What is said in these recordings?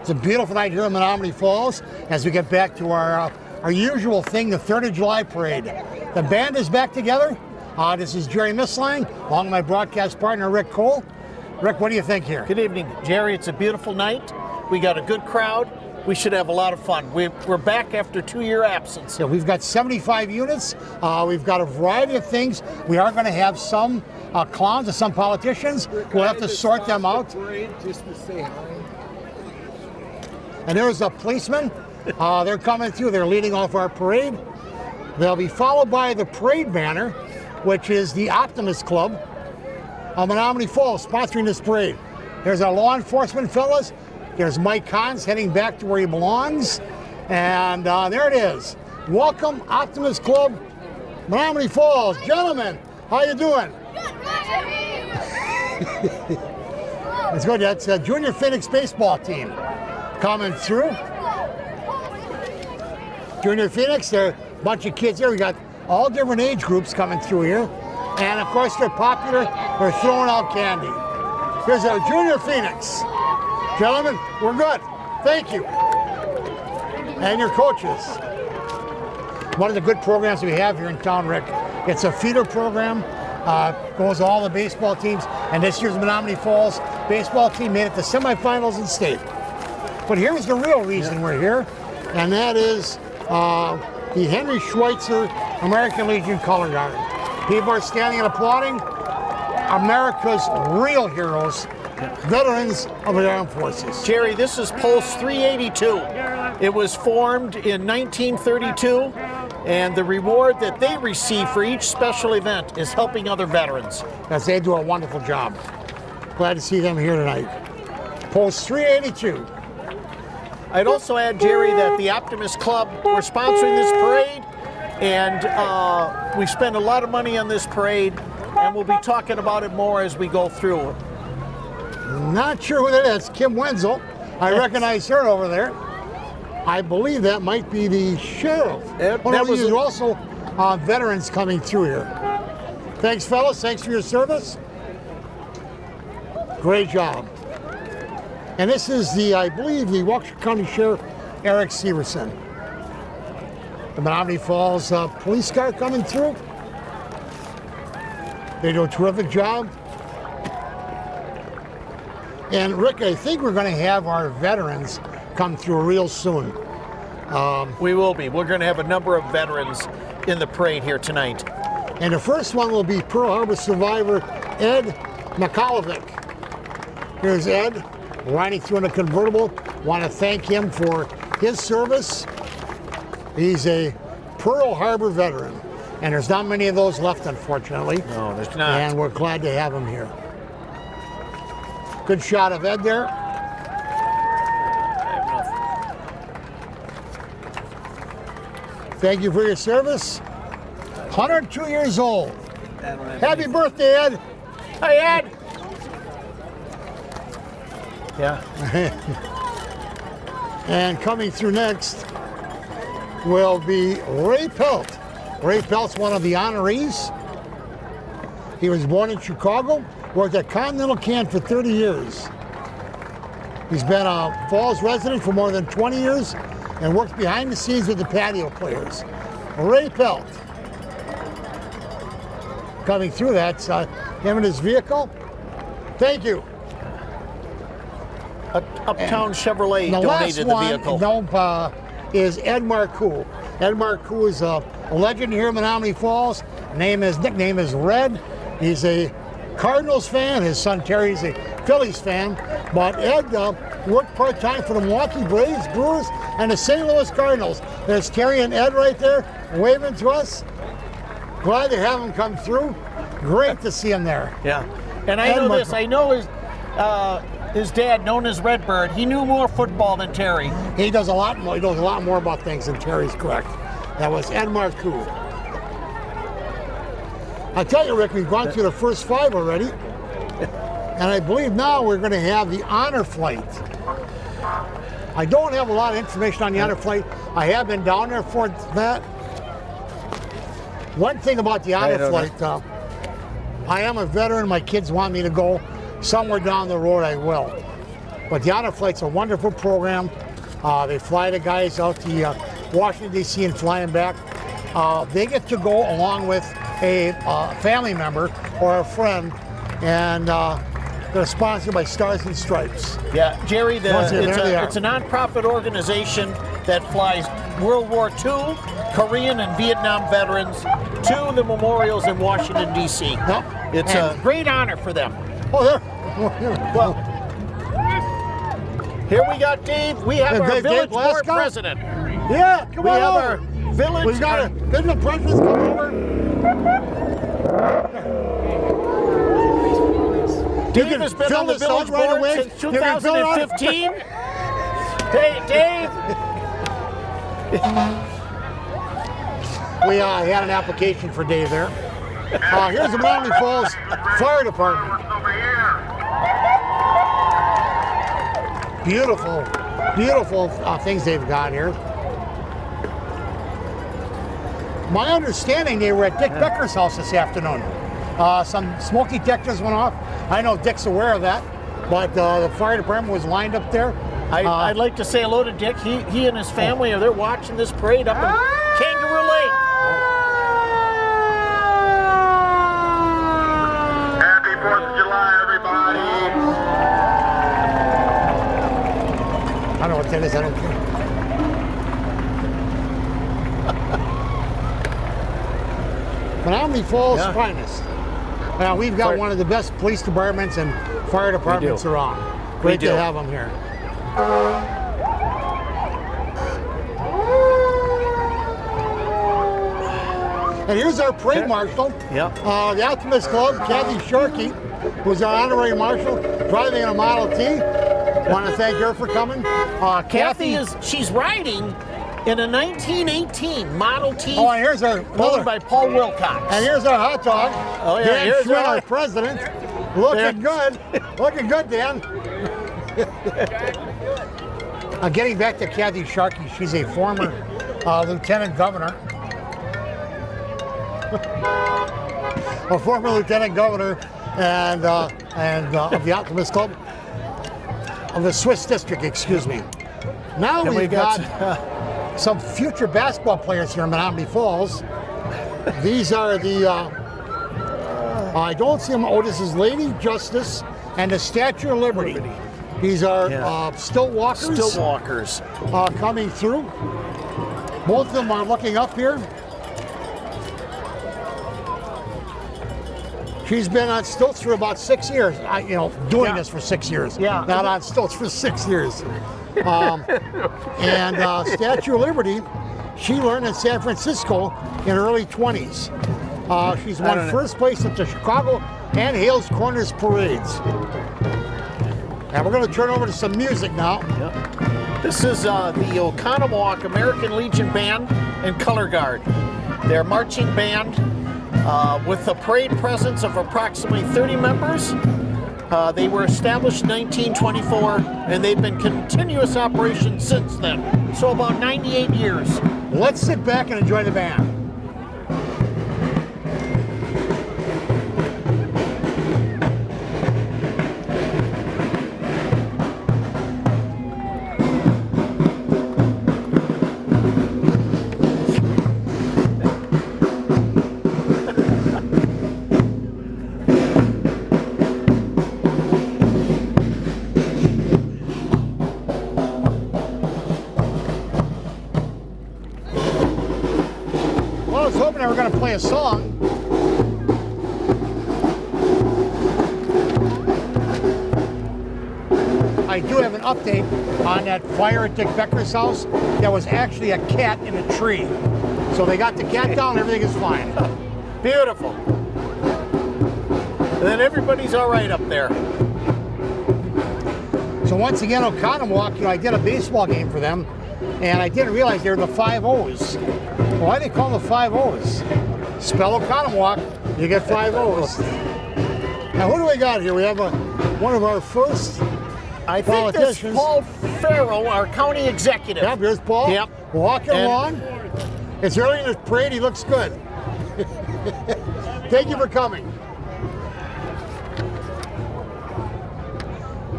It's a beautiful night here in Menomonee Falls as we get back to our usual thing, the 3rd of July parade. The band is back together. This is Jerry Misslang, along with my broadcast partner, Rick Cole. Rick, what do you think here? Good evening, Jerry. It's a beautiful night. We got a good crowd. We should have a lot of fun. We're back after 2-year absence. Yeah, we've got 75 units. We've got a variety of things. We are going to have some clowns and some politicians. We'll have to sort them out. Just to say hi. And there's a policeman. They're coming through. They're leading off our parade. They'll be followed by the parade banner, which is the Optimist Club of Menomonee Falls, sponsoring this parade. There's our law enforcement fellas. There's Mike Kahns heading back to where he belongs. And there it is. Welcome, Optimist Club, Menomonee Falls. Gentlemen, how you doing? It's good. That's a Junior Phoenix baseball team coming through. Junior Phoenix, there are a bunch of kids here. We got all different age groups coming through here. And of course, they're popular. They're throwing out candy. Here's our Junior Phoenix. Gentlemen, we're good. Thank you. And your coaches. One of the good programs we have here in town, Rick, it's a feeder program. Goes to all the baseball teams. And this year's Menomonee Falls baseball team made it to semifinals in state. But here's the real reason we're here, and that is the Henry Schweitzer American Legion Color Guard. People are standing and applauding America's real heroes, veterans of the armed forces. Jerry, this is Post 382. It was formed in 1932, and the reward that they receive for each special event is helping other veterans. Yes, they do a wonderful job. Glad to see them here tonight. Post 382. I'd also add, Jerry, that the Optimist Club, we're sponsoring this parade, and we spend a lot of money on this parade, and we'll be talking about it more as we go through. Not sure who that is. Kim Wenzel. I recognize her over there. I believe that might be the sheriff. There's also veterans coming through here. Thanks, fellas. Thanks for your service. Great job. And this is I believe, the Waukesha County Sheriff, Eric Severson. The Menomonee Falls police car coming through. They do a terrific job. And Rick, I think we're going to have our veterans come through real soon. We will be. We're going to have a number of veterans in the parade here tonight. And the first one will be Pearl Harbor survivor Ed Mcauliffe. Here's Ed riding through in a convertible. Want to thank him for his service. He's a Pearl Harbor veteran, and there's not many of those left, unfortunately. No, there's not. And we're glad to have him here. Good shot of Ed there. Thank you for your service. 102 years old. Happy birthday, Ed. Hey, Ed. Yeah. And coming through next will be Ray Pelt. Ray Pelt's one of the honorees. He was born in Chicago, worked at Continental Can for 30 years. He's been a Falls resident for more than 20 years and worked behind the scenes with the patio players. Ray Pelt. Coming through, that's him in his vehicle. Thank you. Uptown Chevrolet the donated the vehicle. Is Ed Marcoux. Ed Marcoux is a legend here in Menomonee Falls. Nickname is Red. He's a Cardinals fan. His son Terry's a Phillies fan. But Ed worked part-time for the Milwaukee Braves, Brewers, and the St. Louis Cardinals. There's Terry and Ed right there waving to us. Glad to have him come through. Great to see him there. Yeah. And I know this. I know his dad, known as Redbird, he knew more football than Terry. He does a lot more. He knows a lot more about things than Terry's correct. That was Ed Marcoux. I tell you, Rick, we've gone through the first 5 already. And I believe now we're going to have the honor flight. I don't have a lot of information on the honor flight. I have been down there for that. One thing about the honor flight, I am a veteran. My kids want me to go somewhere down the road. I will. But the Honor Flight's a wonderful program. They fly the guys out to Washington, D.C. and fly them back. They get to go along with a family member or a friend, and they're sponsored by Stars and Stripes. Yeah, Jerry, it's a a nonprofit organization that flies World War II, Korean and Vietnam veterans to the memorials in Washington, D.C. Yep. It's a great honor for them. Oh, there. Well, here we got Dave. We have our village board president. Yeah, come we on have over. our village. We've got the presidents come over. Dave has been on the village board since 2015. Hey, Dave. We had an application for Dave there. Here's the Menomonee Falls Fire Department. Beautiful, beautiful things they've got here. My understanding, they were at Dick Becker's house this afternoon. Some smoke detectors went off. I know Dick's aware of that, but the fire department was lined up there. I'd like to say hello to Dick. He and his family they're watching this parade up in Kangaroo Lake. Happy 4th of July, everybody. I don't know what that is, I don't care. Menomonee Falls finest. We've got one of the best police departments and fire departments around. Great to have them here. And here's our parade marshal. Yep. The Optimist Club, Kathy Sharkey, who's our honorary marshal, driving in a Model T. Want to thank her for coming. Kathy she's riding in a 1918 Model T. Oh, and here's our owned by Paul Wilcox. And here's our hot dog. Oh yeah, Dan here's Schmidt, our president. Looking good. Looking good, Dan. Getting back to Kathy Sharkey, she's a former lieutenant governor. A former lieutenant governor and of the Optimist Club of the Swiss District, excuse me. Now we've got some future basketball players here in Menomonee Falls. These are the I don't see them. Otis's Lady Justice and the Statue of Liberty. These are stilt walkers. Stilt walkers coming through. Both of them are looking up here. She's been on stilts for about 6 years. Doing this for 6 years. Yeah. Not on stilts for 6 years. And Statue of Liberty, she learned in San Francisco in early 20s. She's won first place at the Chicago and Hales Corners parades. And we're going to turn over to some music now. Yep. This is the Oconomowoc American Legion Band and Color Guard. They're a marching band with a parade presence of approximately 30 members. They were established in 1924, and they've been continuous operation since then. So about 98 years. Let's sit back and enjoy the band. We're going to play a song. I do have an update on that fire at Dick Becker's house. There was actually a cat in a tree. So they got the cat down, everything is fine. Beautiful. And then everybody's all right up there. So once again, Oconomowoc, I did a baseball game for them, and I didn't realize they were the 5 O's. Why do they call them the 5 O's? Spell Oconomowoc, you get 5 O's. Now, who do we got here? We have one of our first I think that's politicians. Paul Farrell, our county executive. Yep, here's Paul. Yep. Walking along. It's early in the parade. He looks good. Thank you for coming.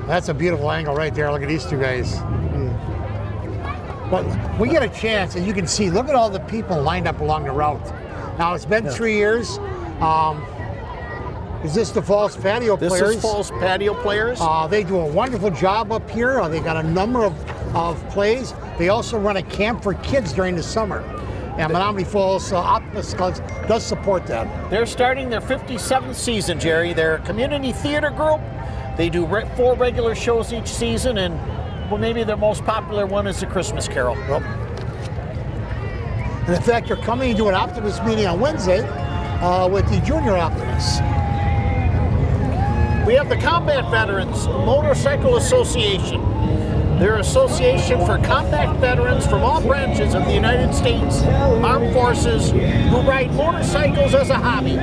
That's a beautiful angle right there. Look at these two guys. But we get a chance, and you can see, look at all the people lined up along the route. Now, it's been 3 years. Is this the Falls Patio Players? This is Falls Patio Players. They do a wonderful job up here. They got a number of plays. They also run a camp for kids during the summer. And Menomonee Falls Optimist Club does support that. They're starting their 57th season, Jerry. They're a community theater group. They do 4 regular shows each season, and well, maybe their most popular one is the Christmas Carol. Yep. And in fact, you're coming to an Optimist meeting on Wednesday with the Junior Optimists. We have the Combat Veterans Motorcycle Association. They're an association for combat veterans from all branches of the United States Armed Forces who ride motorcycles as a hobby.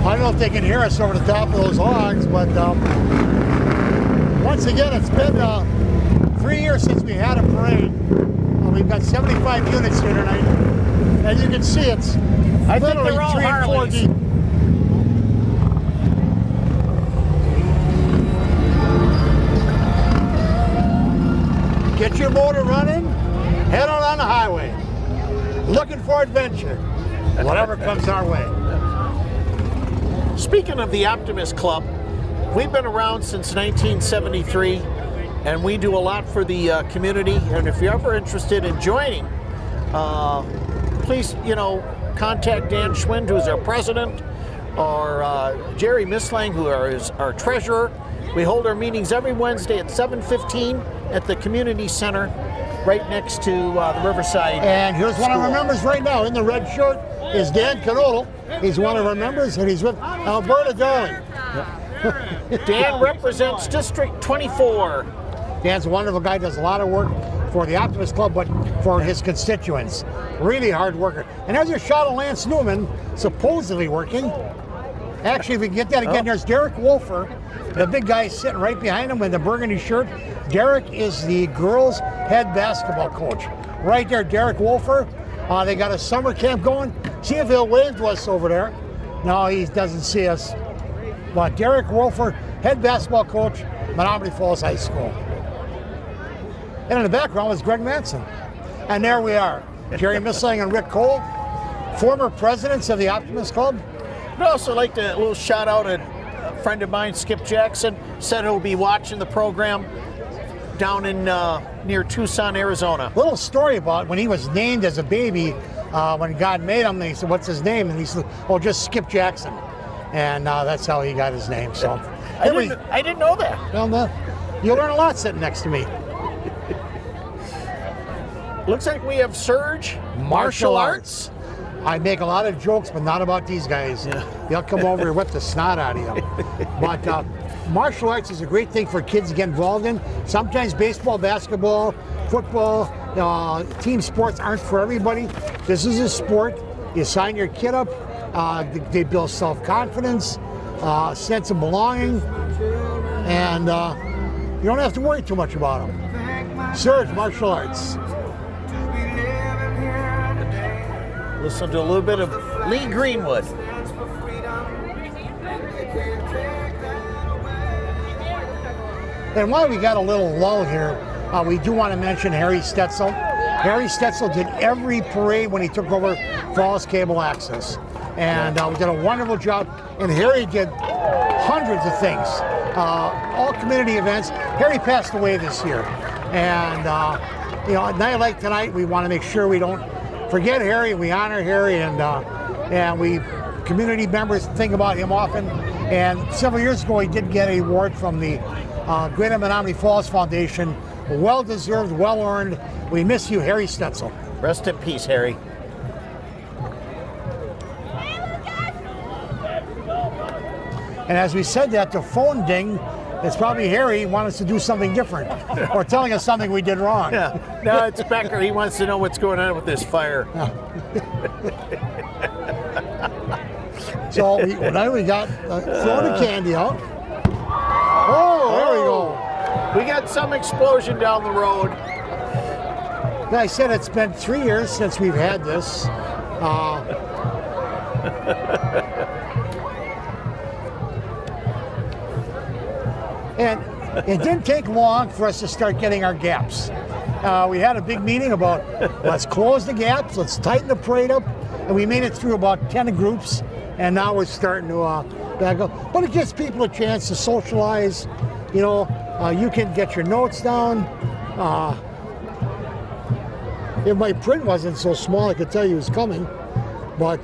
I don't know if they can hear us over the top of those logs, but once again, it's been 3 years since we had a parade. We've got 75 units here tonight. As you can see, it's literally 3 and 4 deep. Get your motor running, head on the highway. Looking for adventure, whatever comes our way. Speaking of the Optimist Club, we've been around since 1973, and we do a lot for the community. And if you're ever interested in joining, please, contact Dan Schwind, who's our president, or Jerry Mislang, who is our treasurer. We hold our meetings every Wednesday at 7:15 at the community center, right next to the Riverside. And here's one of our School. members right now in the red shirt is Dan Canodal. He's one of our members, and he's with Alberta Darling. Dan represents District 24. Dan's a wonderful guy, does a lot of work for the Optimist Club, but for his constituents. Really hard worker. And there's your shot of Lance Newman, supposedly working. Actually, if we can get that again, there's Derek Wolfer, the big guy sitting right behind him with the burgundy shirt. Derek is the girls' head basketball coach. Right there, Derek Wolfer. They got a summer camp going. See if he'll wave to us over there. No, he doesn't see us. But Derek Wolfer, head basketball coach, Menomonee Falls High School. And in the background was Greg Manson. And there we are, Jerry Mislang and Rick Cole, former presidents of the Optimist Club. I'd also like to a little shout out a friend of mine, Skip Jackson, said he'll be watching the program down in near Tucson, Arizona. Little story about when he was named as a baby, when God made him, he said, "What's his name?" And he said, "Oh, just Skip Jackson." And that's how he got his name. So I didn't know that. Well, you'll learn a lot sitting next to me. Looks like we have Surge Martial Arts. I make a lot of jokes, but not about these guys. Yeah. They'll come over and whip the snot out of you. But martial arts is a great thing for kids to get involved in. Sometimes baseball, basketball, football, team sports aren't for everybody. This is a sport. You sign your kid up. They build self-confidence, sense of belonging, and you don't have to worry too much about them. Surge Martial Arts. Listen to a little bit of Lee Greenwood. And while we got a little lull here, we do want to mention Harry Stetzel. Harry Stetzel did every parade when he took over Falls Cable Access. And we did a wonderful job. And Harry did hundreds of things, all community events. Harry passed away this year. And, a night like tonight, we want to make sure we don't forget Harry. We honor Harry, and we community members think about him often. And several years ago, he did get an award from the Greater Menomonee Falls Foundation. Well deserved, well earned. We miss you, Harry Stetzel. Rest in peace, Harry. And as we said that, the phone ding. It's probably Harry wanting us to do something different, or telling us something we did wrong. Yeah. No, it's Becker. He wants to know what's going on with this fire. So now we got throwing the candy out. Oh, there we go. We got some explosion down the road. Like I said, it's been 3 years since we've had this. And it didn't take long for us to start getting our gaps. We had a big meeting about let's close the gaps, let's tighten the parade up, and we made it through about 10 groups, and now we're starting to back up. But it gives people a chance to socialize. You know, you can get your notes down. If my print wasn't so small, I could tell you it was coming. But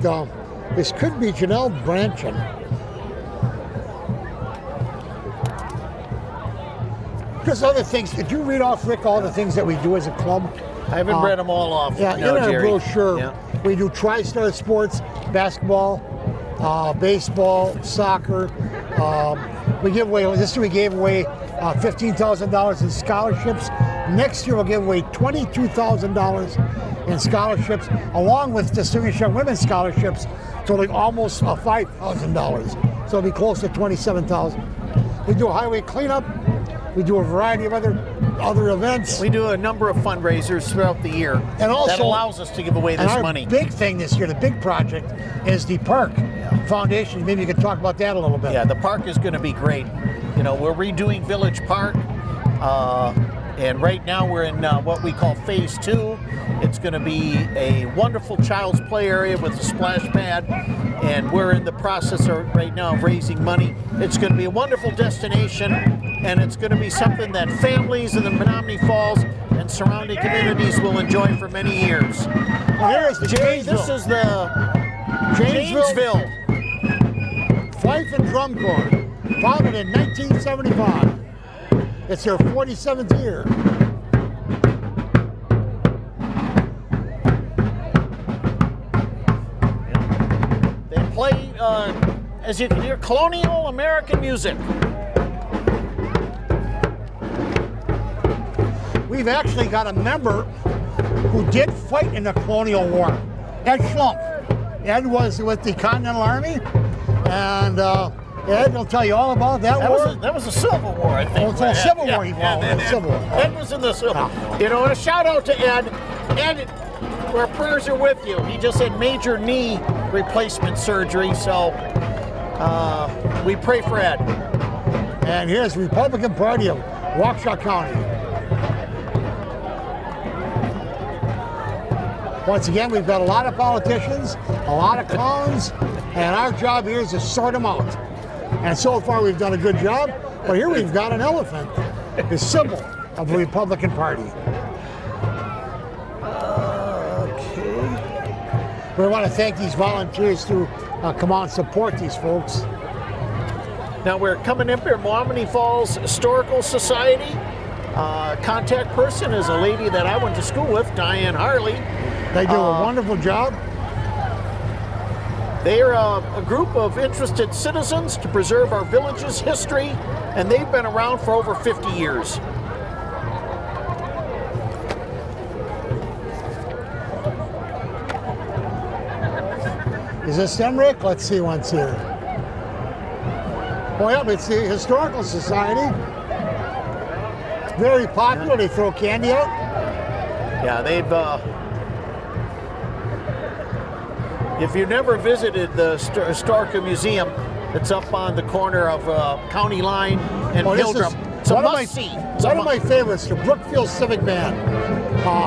this could be Janelle Branchen. Just other things. Did you read off, Rick, all the things that we do as a club? I haven't read them all off. Yeah, no, in our Jerry. brochure, Yeah. we do tri-star sports, basketball, baseball, soccer. We give away, this year we gave away $15,000 in scholarships. Next year we'll give away $22,000 in scholarships, along with Distinguished Young Women's scholarships, totaling almost $5,000. So it'll be close to $27,000. We do a highway cleanup. We do a variety of other events. We do a number of fundraisers throughout the year, and also that allows us to give away this our money. Big thing this year, the big project, is the park foundation. Maybe you could talk about that a little bit. Yeah, the park is going to be great. You know, we're redoing Village Park, and right now we're in what we call Phase 2. It's going to be a wonderful child's play area with a splash pad, and we're in the process right now of raising money. It's going to be a wonderful destination, and it's going to be something that families in the Menomonee Falls and surrounding communities will enjoy for many years. Well, here's the Jerry, Jamesville. this is the Jamesville Fife and Drum Corps, founded in 1975. It's their 47th year. They play, as you can hear, colonial American music. We've actually got a member who did fight in the Colonial War, Ed Schlump. Ed was with the Continental Army, and Ed will tell you all about that war. That was a Civil War, I think. Oh, it's a Civil War he fought. Civil War. Ed was in the Civil. You know, and a shout out to Ed. Ed, our prayers are with you. He just had major knee replacement surgery, so we pray for Ed. And here's the Republican Party of Waukesha County. Once again, we've got a lot of politicians, a lot of clowns, and our job here is to sort them out. And so far, we've done a good job. But here we've got an elephant, the symbol of the Republican Party. Okay. We want to thank these volunteers to come on and support these folks. Now we're coming up here, Menomonee Falls Historical Society. Contact person is a lady that I went to school with, Diane Harley. They do a wonderful job. They are a group of interested citizens to preserve our village's history, and they've been around for over 50 years. Is this them, Rick? Let's see once here. Oh, yeah, it's the Historical Society. Very popular. They throw candy out. Yeah, they've... if you've never visited the Historical Museum, it's up on the corner of County Line and Pilgrim. It's a must-see. One of my favorites, the Brookfield Civic Band.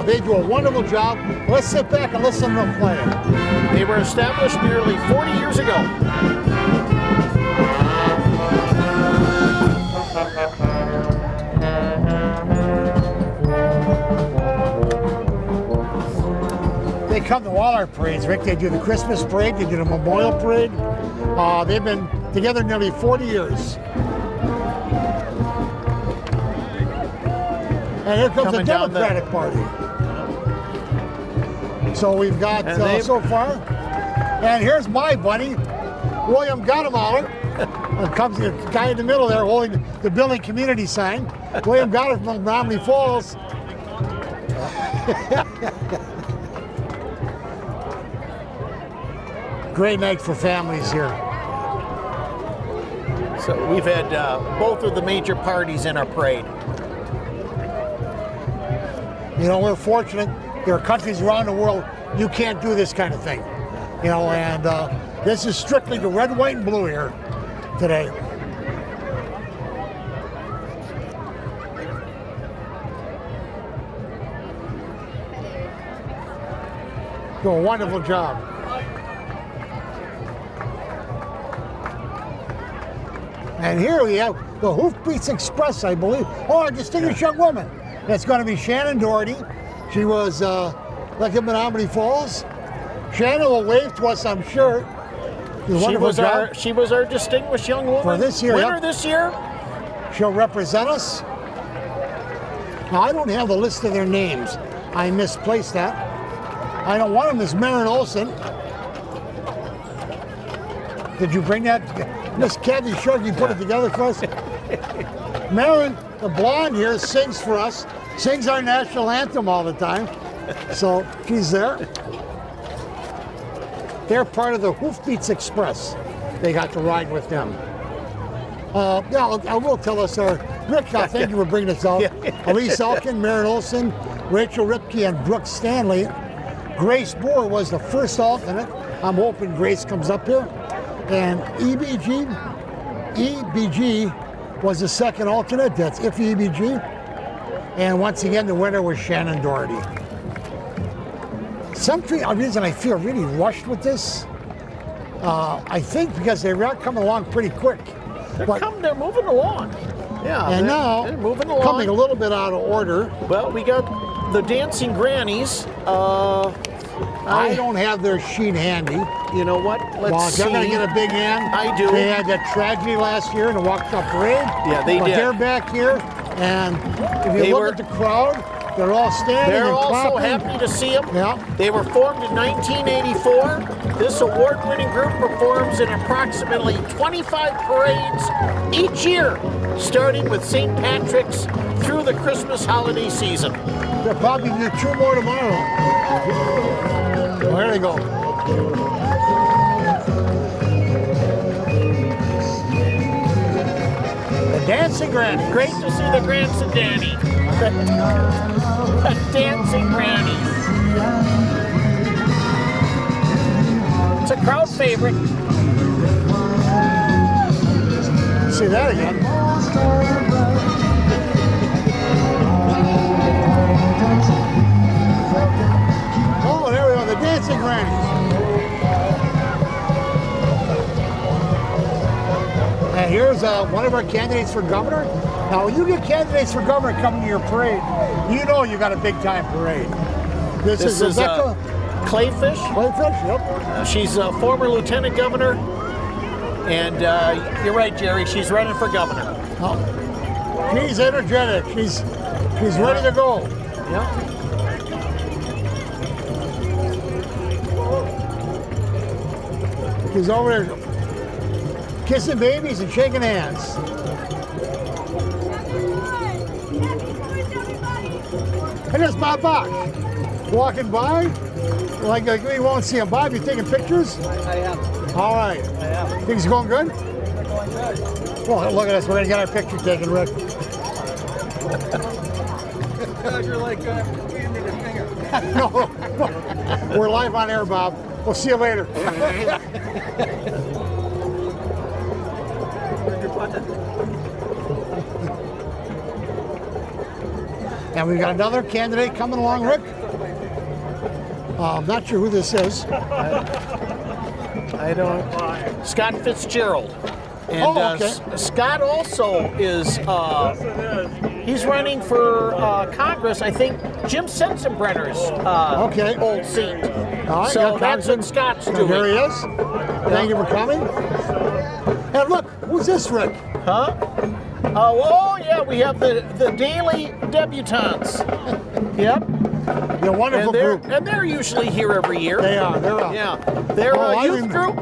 They do a wonderful job. Let's sit back and listen to them play. They were established nearly 40 years ago. They come to all our parades, Rick. They do the Christmas parade, they do the Memorial Parade. They've been together nearly 40 years. And here comes the Democratic Party. So we've got so far. And here's my buddy, William Guatemala. Comes the guy in the middle there holding the building community sign. William Guatemala from Menomonee Falls. Great night for families here. So we've had both of the major parties in our parade. You know, we're fortunate. There are countries around the world, you can't do this kind of thing. You know, and this is strictly the red, white, and blue here today. Do a wonderful job. And here we have the Hoofbeats Express, I believe. Oh, a distinguished young woman. It's going to be Shannon Doherty. She was like in Menomonee Falls. Shannon will wave to us, I'm sure. She was our distinguished young woman. For this year, winner yep. this year. She'll represent us. Now, I don't have the list of their names. I misplaced that. I know one of them is Maren Olson. Did you bring that? Miss Kathy Sharkey put it together for us. Maren, the blonde here, sings for us. Sings our national anthem all the time. So she's there. They're part of the Hoofbeats Express. They got to ride with them. I will tell us, Rick, thank you for bringing us out. Elise Elkin, Maren Olson, Rachel Ripke, and Brooke Stanley. Grace Boer was the first alternate. I'm hoping Grace comes up here. And EBG was the second alternate. That's Iffy EBG. And once again, the winner was Shannon Doherty. Some reason I feel really rushed with this. I think because they're coming along pretty quick. They're moving along. Yeah, and now they're moving along. Coming a little bit out of order. Well, we got the Dancing Grannies. I don't have their sheet handy. You know what? Let's see. They're going to get a big hand. I do. They had that tragedy last year in the Walk-Up Parade. Yeah, they did. They're back here, and if you look at the crowd, they're all standing. They're and also clapping. happy to see them. Yeah. They were formed in 1984. This award-winning group performs in approximately 25 parades each year, starting with St. Patrick's through the Christmas holiday season. They'll probably do 2 more tomorrow. Well, here they go. The Dancing Grannies. Great to see the Grants and Danny. The Dancing Grannies. It's a crowd favorite. See that again. Oh, there we go, the Dancing Grannies. And here's one of our candidates for governor. Now, when you get candidates for governor coming to your parade, you know you got a big time parade. This is Rebecca Clayfish. Clayfish, yep. She's a former lieutenant governor. And you're right, Jerry, she's running for governor. Oh. She's energetic. She's ready to go. Yeah. She's over there kissing babies and shaking hands. And there's Bob Bosch walking by. Like we won't see him. Bob, you taking pictures? I am. All right. I am. Things going good? They're going good. Well, look at us. We're going to get our picture taken, Rick. You're like pointing your finger. No, we're live on air, Bob. We'll see you later. And we've got another candidate coming along, Rick. I'm not sure who this is. I don't. Scott Fitzgerald. And okay. Scott also is, he's running for Congress, I think, Jim Sensenbrenner's old seat. All right, so that's what Scott's doing. There he is. Thank you for coming. And look, who's this, Rick? Huh? Oh, yeah, we have the daily Debutants. Yep. They're a wonderful group. And they're usually here every year. They are. They're a youth group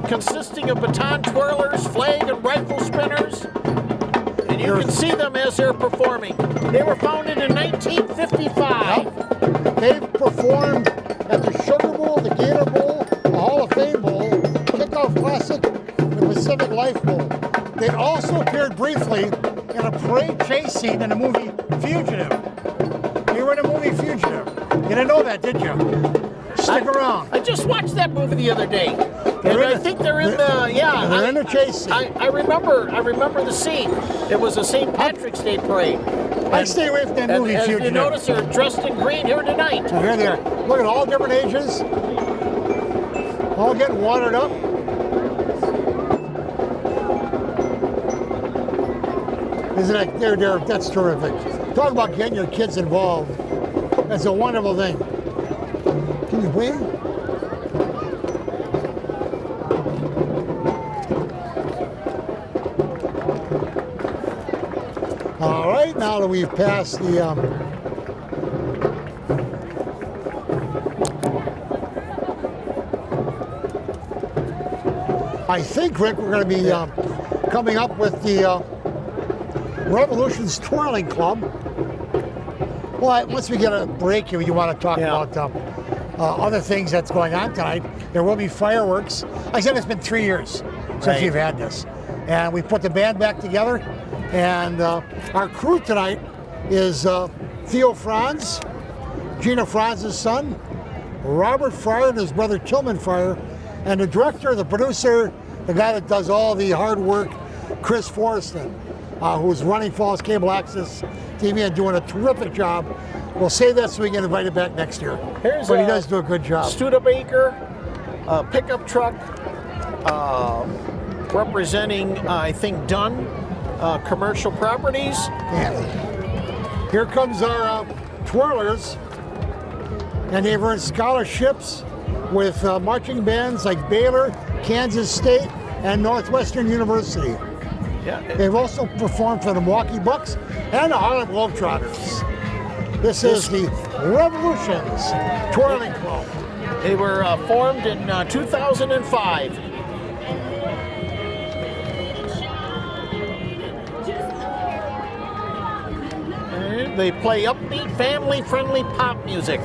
consisting of baton twirlers, flag and rifle spinners. And you can see them as they're performing. They were founded in 1955. Yep. They've performed at the Sugar Bowl, the Gator Bowl, the Hall of Fame Bowl, Kickoff Classic, the Pacific Life Bowl. They also appeared briefly in a parade chase scene in the movie Fugitive. You were in the movie Fugitive. You didn't know that, did you? Stick around. I just watched that movie the other day, and They're in I the- think they're in the They're in the chase scene. I remember the scene. It was a St. Patrick's Day parade. I stay away from that movie. And as you Fugitive. notice, they're dressed in green here tonight. So here they are. Look at all different ages. All getting watered up. Isn't it? That's terrific. Talk about getting your kids involved. That's a wonderful thing. Can you wait? All right, now that we've passed the I think, Rick, we're going to be coming up with the Revolution's Twirling Club. Well, once we get a break here, you want to talk about other things that's going on tonight. There will be fireworks. I said it's been 3 years since you've had this. And we put the band back together. And our crew tonight is Theo Franz, Gina Franz's son, Robert Fryer and his brother Tillman Fryer, and the director, the producer, the guy that does all the hard work, Chris Forreston, who's running Falls Cable Access TV and doing a terrific job. We'll save that so we can invite him back next year. But he does do a good job. Studebaker, pickup truck, representing, I think, Dunn Commercial Properties. And here comes our twirlers, and they've earned scholarships with marching bands like Baylor, Kansas State, and Northwestern University. Yeah. They've also performed for the Milwaukee Bucks and the Harlem Globetrotters. This is the Revolution's Twirling Club. They were formed in 2005. And they play upbeat, family-friendly pop music.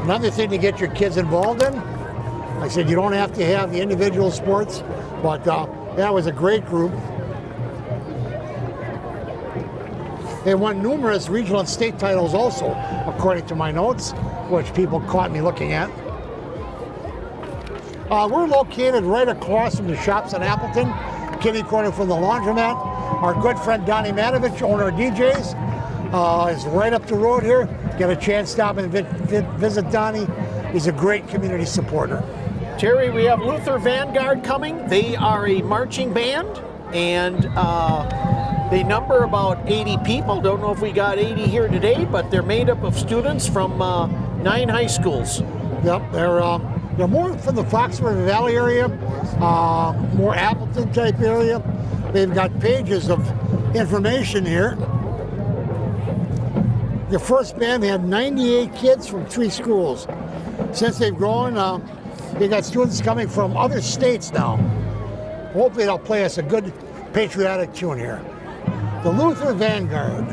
Another thing to get your kids involved in, I said you don't have to have the individual sports, but that was a great group. They won numerous regional and state titles also, according to my notes, which people caught me looking at. We're located right across from the shops in Appleton, kitty corner from the laundromat. Our good friend Donnie Manovich, owner of DJs, is right up the road here. Get a chance to stop and visit Donnie. He's a great community supporter. Jerry, we have Luther Vanguard coming. They are a marching band, and they number about 80 people. Don't know if we got 80 here today, but they're made up of students from 9 high schools. Yep, they're more from the Fox River Valley area, more Appleton type area. They've got pages of information here. The first band had 98 kids from 3 schools. Since they've grown, they got students coming from other states now. Hopefully they'll play us a good patriotic tune here. The Luther Vanguard.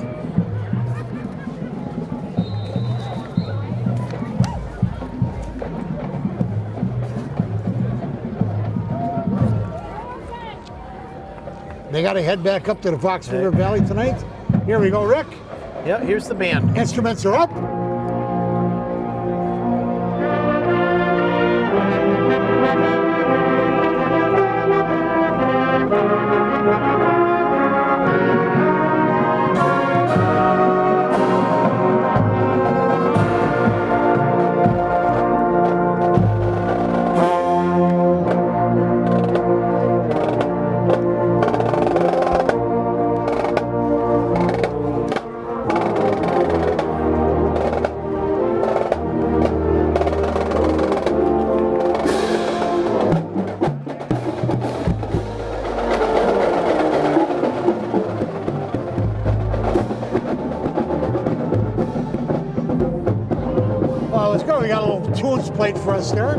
They got to head back up to the Fox River Valley tonight. Here we go, Rick. Yeah, here's the band. Instruments are up. We got a little tunes played for us there.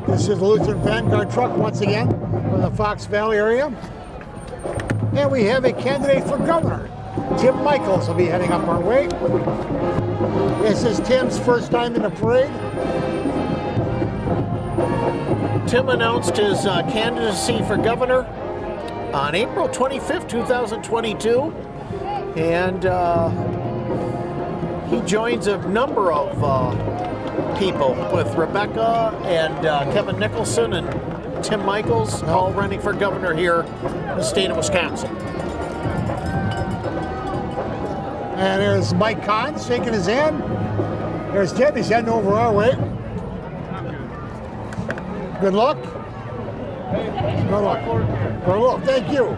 This is the Lutheran Vanguard truck once again from the Fox Valley area. And we have a candidate for governor. Tim Michaels will be heading up our way. This is Tim's first time in the parade. Tim announced his candidacy for governor on April 25th, 2022. And he joins a number of people with Rebecca and Kevin Nicholson and Tim Michaels, all running for governor here in the state of Wisconsin. And there's Mike Kahn shaking his hand. There's Tim, he's heading over our way. Good luck. Good luck. Good luck, thank you.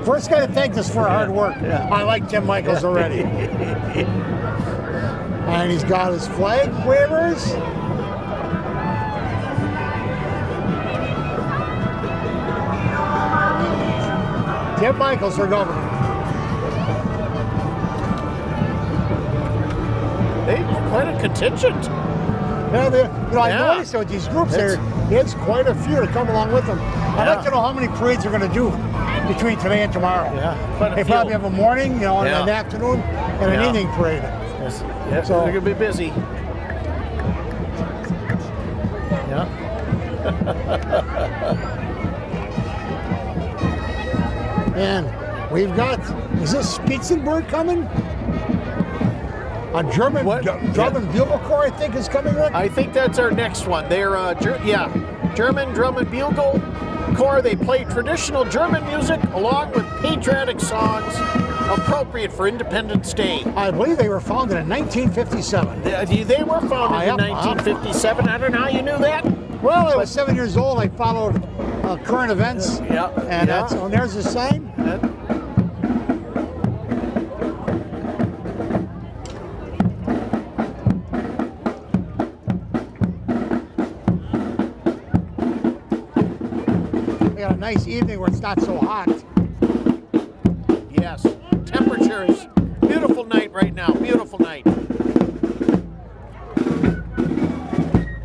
First guy to thank us for our hard work. Yeah. I like Tim Michaels already. And he's got his flag wavers. Tim Michaels for governor. They quite a contingent. Yeah, I Yeah. noticed with these groups there, it's quite a few to come along with them. I'd like to know how many parades they're going to do between today and tomorrow. Yeah, quite a They few. probably have a morning, and Yeah. an afternoon, and an Yeah. evening parade. Yes. Yeah, So- they're going to be busy. Yeah. And we've got, is this Spitzenberg coming? A German What? drum and bugle corps, I think, is coming with. I think that's our next one. They're, German drum and bugle corps. They play traditional German music along with patriotic songs appropriate for Independence Day. I believe they were founded in 1957. They were founded in Yep. 1957. I don't know how you knew that. Well, I was 7 years old. I followed current events. Yeah. And Yeah. that's, oh, there's the sign. We got a nice evening where it's not so hot. Yes. Temperature is beautiful night right now. Beautiful night.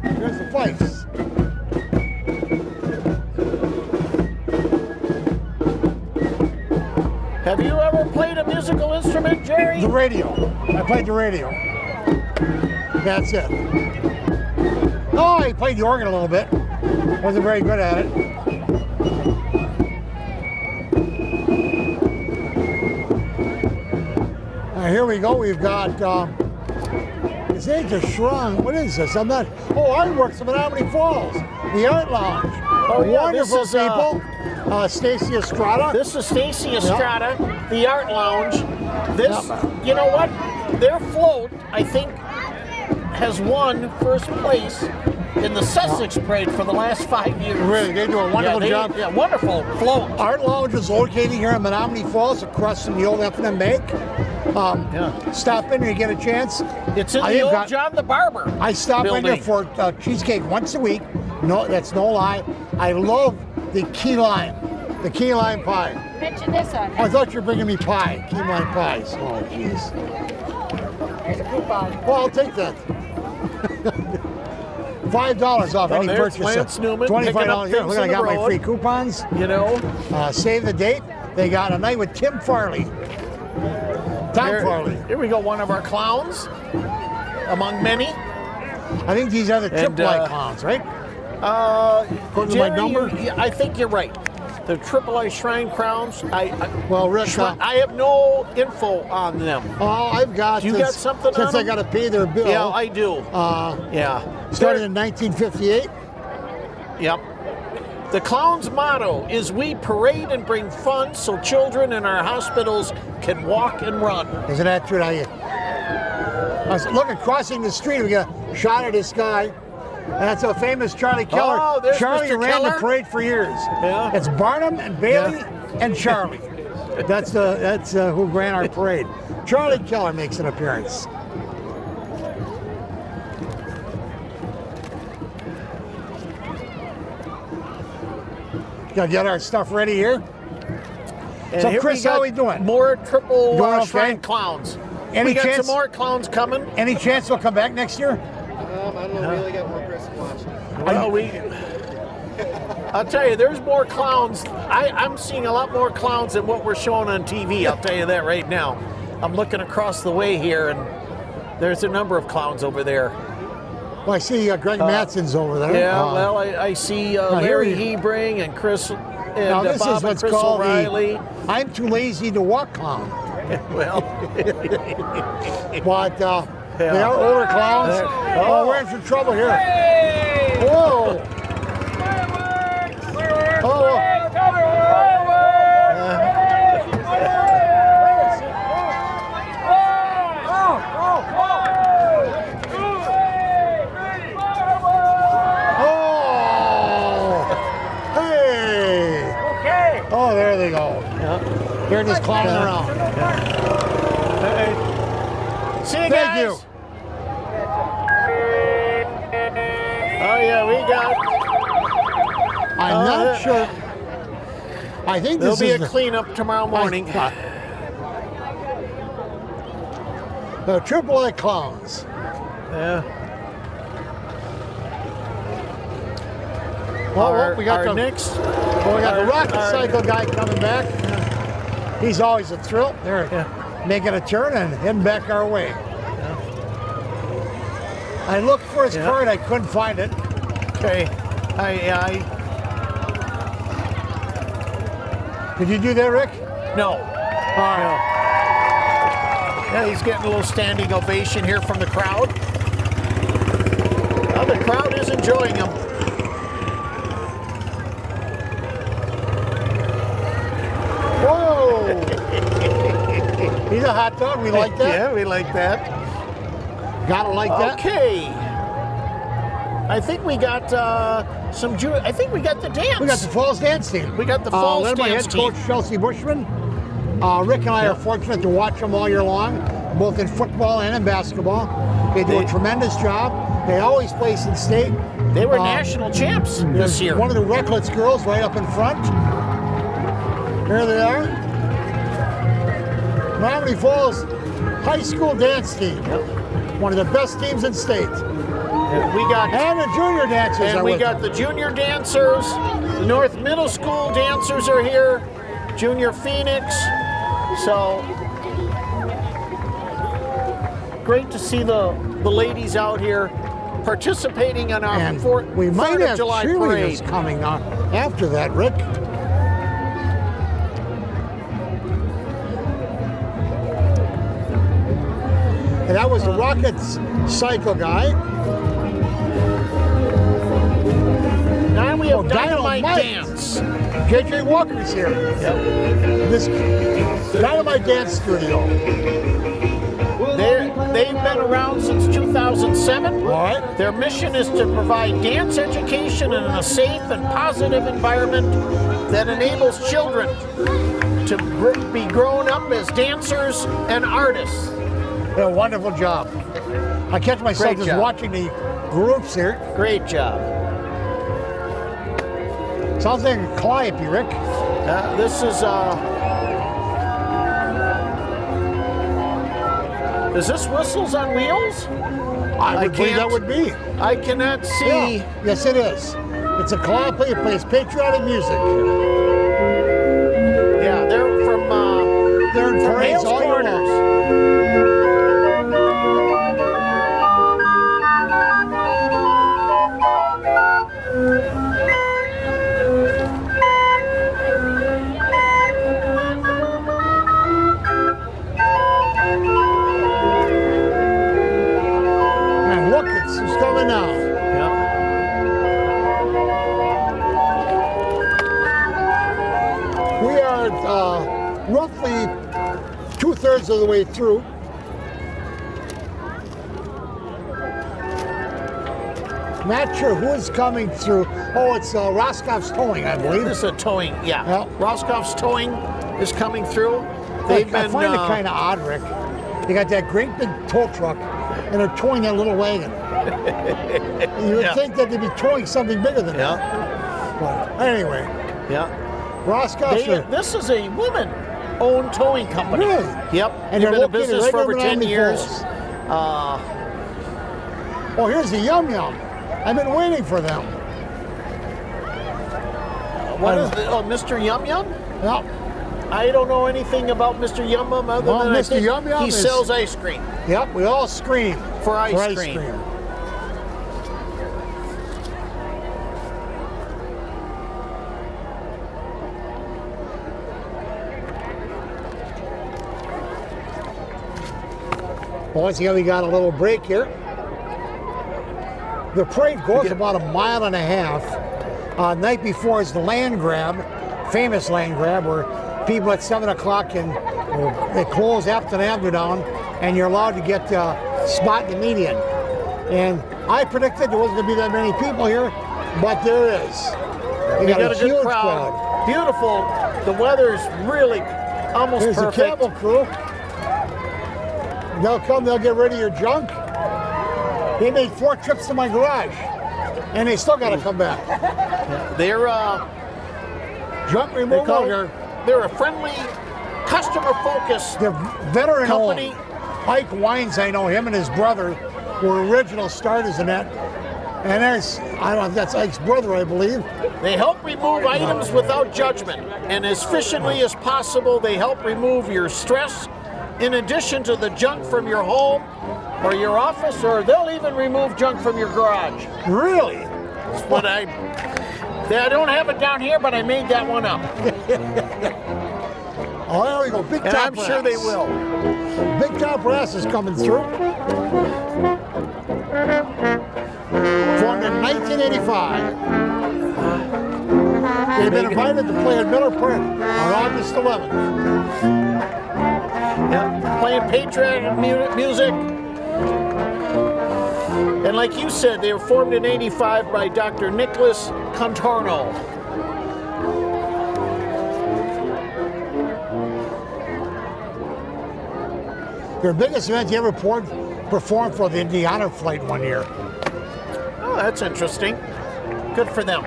Here's the place. Have you ever played a musical instrument, Jerry? The radio. I played the radio. That's it. Oh, I played the organ a little bit. Wasn't very good at it. Here we go. We've got, this ain't a shrine. What is this? I'm not, Artworks of Menomonee Falls. The Art Lounge. Oh, yeah, Wonderful this is, people. Stacey Estrada. This is Stacey Estrada, the Art Lounge. This, you know what? Their float, I think, has won first place in the Sussex Parade for the last 5 years. Really, they do a wonderful job. Yeah, wonderful float. Art Lounge is located here in Menomonee Falls, across from the old F&M Bank. Stop in and you get a chance. It's in the old John the Barber. I stop in there for cheesecake once a week. No, that's no lie. I love the key lime pie. Mention this on. I thought you were bringing me pie, key lime pies. Oh, jeez. There's a coupon. Well, I'll take that. $5 off any there's purchase. Lance Newman picking up $25 here. things Look, I in the got my road. free coupons. You know, Save the date. They got a night with Tim Farley. Tom Farley. Here we go, one of our clowns, among many. I think these are the triple I clowns, right? According to my number? I think you're right. The AAA Shrine Crowns. Well, Rick, I have no info on them. I've got. You got something since on I got to pay their bill. Yeah, I do. Yeah. Started in 1958. Yep. The clown's motto is "We parade and bring fun so children in our hospitals can walk and run." Isn't that true? I was looking, crossing the street, we got a shot of this guy. That's a famous Charlie Keller. Oh, there's Charlie Mr. ran Keller. the parade for years. Yeah. It's Barnum and Bailey and Charlie. That's who ran our parade. Charlie Keller makes an appearance. Gotta get our stuff ready here. And So, here Chris, we got how we doing? More triple Doing okay? Shrine clowns. Any we got chance- some more clowns coming. Any chance we'll come back next year? I don't know. We only got one person watching. Well, I'll tell you, there's more clowns. I'm seeing a lot more clowns than what we're showing on TV. I'll tell you that right now. I'm looking across the way here, and there's a number of clowns over there. Well, I see Greg Matson's over there. Yeah, well, I see Larry here Hebring and Chris and Now this Bob is and what's Chris called O'Reilly. I'm too lazy to walk clown. Well, But they are older clowns. Oh, we're in some trouble here. Whoa. Oh. Oh, there they go. Yeah. They're just clowning around. Hey. See you Thank guys. you. Oh yeah, we got. I'm not sure. I think There'll this be is a cleanup tomorrow morning. The AAA clowns. Yeah. Oh, we got our the next. we got the rocket cycle guy coming back. He's always a thrill. They're making a turn and heading back our way. Yeah. I looked for his card, I couldn't find it. Okay. Did you do that, Rick? No. All right. Yeah, he's getting a little standing ovation here from the crowd. Well, the crowd is enjoying him. Whoa! He's a hot dog. We like that. Yeah, we like that. Gotta like that. Okay. I think we got some. I think we got the dance. We got the Falls dance team. We got the Falls led by dance head team. coach Chelsea Bushman. Rick and I are fortunate to watch them all year long, both in football and in basketball. They do a tremendous job. They always place in state. They were national champs this year. One of the Recklets girls right up in front. Here they are. Menomonee Falls High School dance team. One of the best teams in state. We got And the junior dancers and are we with got them. the junior dancers. The North Middle School dancers are here. Junior Phoenix. So great to see the ladies out here participating in our And 4th we might of have July cheerleaders parade. coming on after that, Rick. And that was the Rockets cycle guy. Now we have Dynamite Dynamite. Dance. JJ Walker's here. This Dynamite Dance Studio. They've been around since 2007. All right. Their mission is to provide dance education in a safe and positive environment that enables children to be grown up as dancers and artists. Did a wonderful job. I catch myself Great just job. watching the groups here. Great job. Sounds like a calliope, Rick. This is this Whistles on Wheels? I would believe that can't- would be. I cannot see. Yeah. Yes, it is. It's a calliope. It plays patriotic music. Yeah, they're from They're in parades Hales all year Corners. long. And look, it's who's coming now. Yeah. We are roughly 2/3 of the way through. Not sure who is coming through. Oh, it's Roscoff's Towing, I believe. This is a towing. Yeah. Yeah. Roscoff's Towing is coming through. I They've been. find it kind of odd, Rick. They got that great big tow truck, and they're towing that little wagon. You would Yeah. think that they'd be towing something bigger than Yeah. that. But anyway, Yeah. Roscoff's are This is a woman-owned towing company. Really? Yep. And They've they're been in located business right for over in 10 Menomonee years. Falls. Oh, here's the Yum Yum. I've been waiting for them. What is the, Mr. Yum Yum? Yep. I don't know anything about Mr. Yum Yum other Well, than I Mr. think Yum Yum he is- sells ice cream. Yep, we all scream For ice cream. Once again, we got a little break here. The parade goes about 1.5 miles. Night before is the land grab, famous land grab, where people at 7 o'clock they close Appleton Avenue down, and you're allowed to get a spot in the median. And I predicted there wasn't going to be that many people here, but there is. We got a good crowd. Beautiful. The weather's really almost There's perfect. the cable crew. They'll come, they'll get rid of your junk. They made 4 trips to my garage, and they still got to come back. They're Junk removal. they're a friendly, customer-focused They're veteran company. Ike Wines, I know him and his brother were original starters in that. And there's, I don't know if that's Ike's brother, I believe. They help remove items without judgment, and as efficiently as possible, they help remove your stress in addition to the junk from your home or your office, or they'll even remove junk from your garage. Really? That's what I don't have it down here, but I made that one up. Oh, there we go. Big And top I'm brass. sure they will. Big top brass is coming through. Formed in 1985. They've been invited to play at Miller Park on August 11th. Yeah, playing patriotic music. And like you said, they were formed in 85 by Dr. Nicholas Contorno. Their biggest event they ever performed for the Indiana flight one year. Oh, that's interesting. Good for them.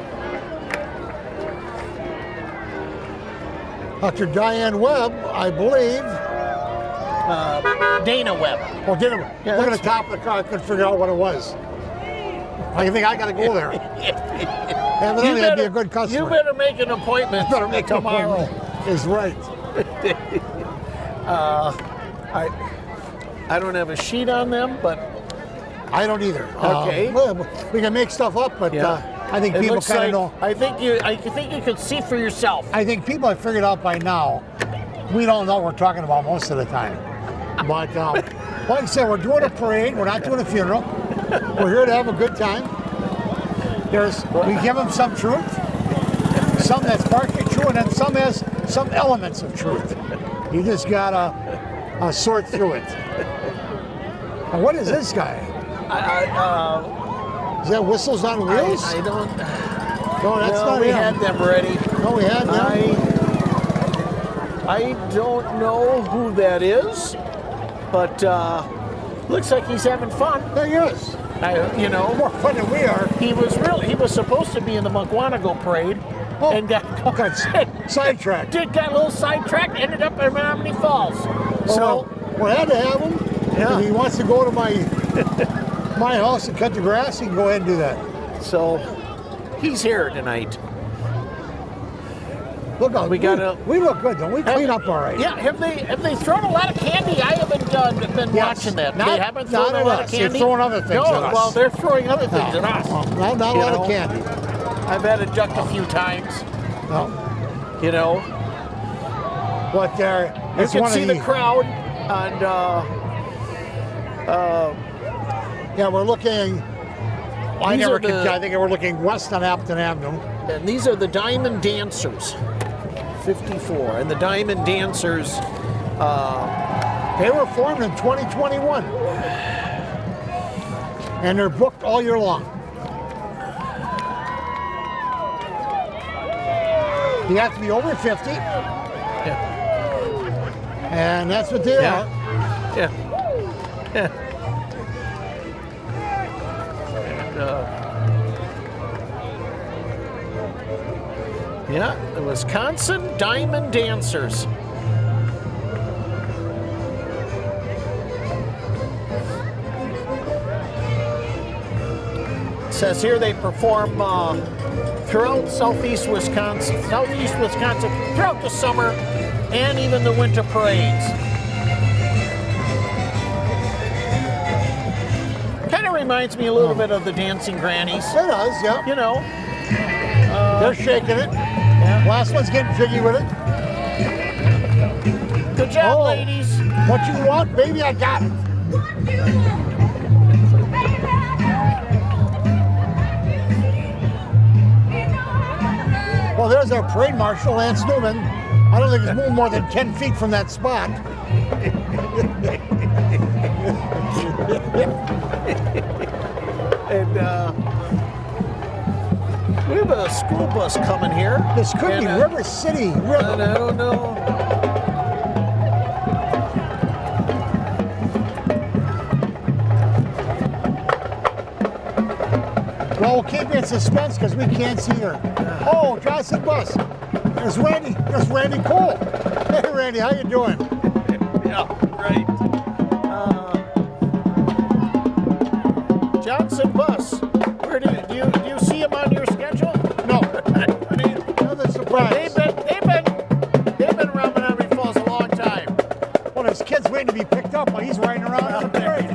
Dr. Diane Webb, I believe. Dana Webb. Oh, did it? Yeah, Look at the that's- top of the car. I couldn't figure out what it was. I think I got to go there. Evidently, I'd be a good customer. You better make an appointment Better make an tomorrow. appointment. Is right. I don't have a sheet on them, but I don't either. Okay. Well, we can make stuff up, but I think it people looks kind of like, know. I think you can see for yourself. I think people have figured out by now. We don't know what we're talking about most of the time. But like I said, we're doing a parade. We're not doing a funeral. We're here to have a good time. We give them some truth, some that's partly true, and then some has some elements of truth. You just gotta sort through it. Now, what is this guy? Is that Whistles on Wheels? I don't. No, that's No, not we him. had them ready. No, we had them. I don't know who that is, but looks like he's having fun. There he is. More fun than we are. He was supposed to be in the Mukwonago parade, and got sidetracked. Got a little sidetracked. Ended up in Menomonee Falls. So we had to have him. Yeah. If he wants to go to my house and cut the grass, he can go ahead and do that. So he's here tonight. Look out! We look good, don't we? Clean up all right. Yeah. Have they thrown a lot of candy? I haven't been watching that. They haven't thrown not a lot at of us. candy. They're throwing other things no, at us. well, they're throwing other things at us. Not a lot of candy. I've had it ducked a few times. No. But You can see the crowd, and yeah, we're looking. I These never are the- could. I think we're looking west on Appleton Avenue. and these are the Diamond Dancers, 54, and the Diamond Dancers. They were formed in 2021, and they're booked all year long. You have to be over 50, and that's what they are. Yeah. And, the Wisconsin Diamond Dancers. It says here they perform throughout southeast Wisconsin, throughout the summer and even the winter parades. Kind of reminds me a little bit of the Dancing Grannies. It does, yeah. They're shaking it. Yeah. Last one's getting jiggy with it. Good job, ladies. What you want, baby, I got it. Well, there's our parade marshal, Lance Newman. I don't think he's moved more than 10 feet from that spot. And we have a school bus coming here. This could be And, River City Rhythm. and I don't know. Well, we'll keep you in suspense because we can't see her. Oh, Johnson bus. There's Randy. There's Randy Cole. Hey, Randy, how you doing? Yeah, right. Johnson bus. Where do you see him on your schedule? No, I mean, another surprise. they've been around Menomonee Falls a long time. Well, there's kids waiting to be picked up while he's riding around on the parade.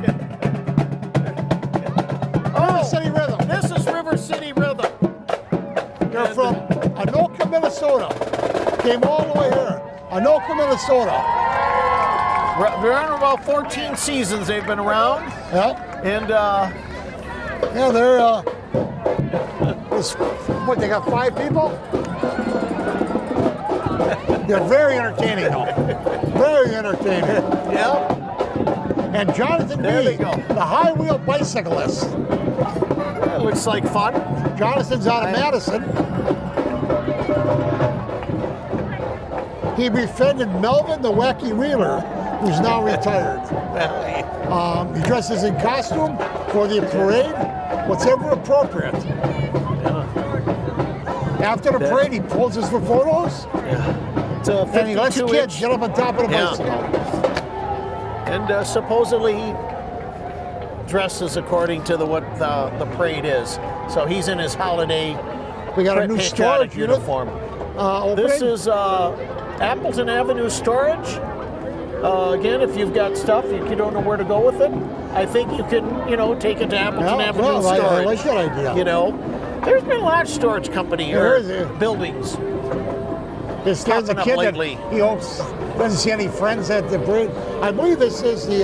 River City Rhythm. This is River City Rhythm. They're from Anoka, Minnesota. Came all the way here. Anoka, Minnesota. We're on about 14 seasons they've been around, Yeah. and Yeah, they're, what, they got 5 people? They're very entertaining, though. Very entertaining. yeah, And Jonathan There B., they go. the high wheel bicyclist. it looks like fun. Jonathan's out of Madison. He befriended Melvin, the wacky wheeler, who's now retired. He dresses in costume for the parade, whatever appropriate. After the parade, he poses for photos, It's a and he lets 52 kids inch, get up on top of the Yeah. bicycle. and supposedly he dresses according to what the parade is. So he's in his holiday We got a new patriotic storage unit uniform. opening. This is Appleton Avenue Storage. Again, if you've got stuff, you don't know where to go with it, I think you can, take it to Appleton Yeah, Avenue well, Storage. I like that idea. There's been a lot of storage company There or is, yeah. buildings. There's a popping up kid that lately. he hopes doesn't see any friends at the parade. I believe this is the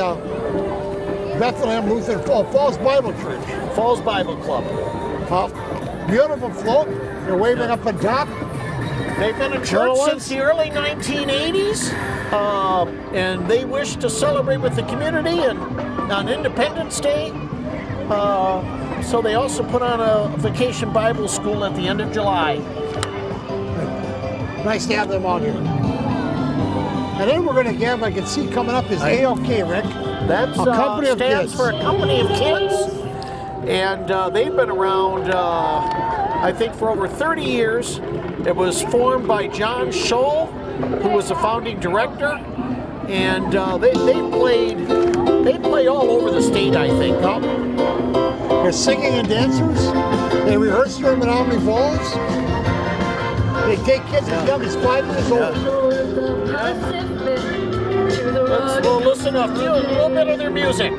Bethlehem Lutheran Falls Bible Church. Falls Bible Club. Beautiful float. They're waving up on top. They've been a church Little ones? since the early 1980s, and they wish to celebrate with the community and on Independence Day. So they also put on a vacation Bible school at the end of July. Nice to have them on here. And then we're going to have, I can see coming up, is AOK, Rick. That's A company of stands kids. for a company of kids, and they've been around, I think, for over 30 years. It was formed by John Scholl, who was the founding director, and they play all over the state, I think. They're singing and dancers. They rehearse here in Menomonee Falls. They take kids as young as 5 years old. We'll listen to a little bit of their music.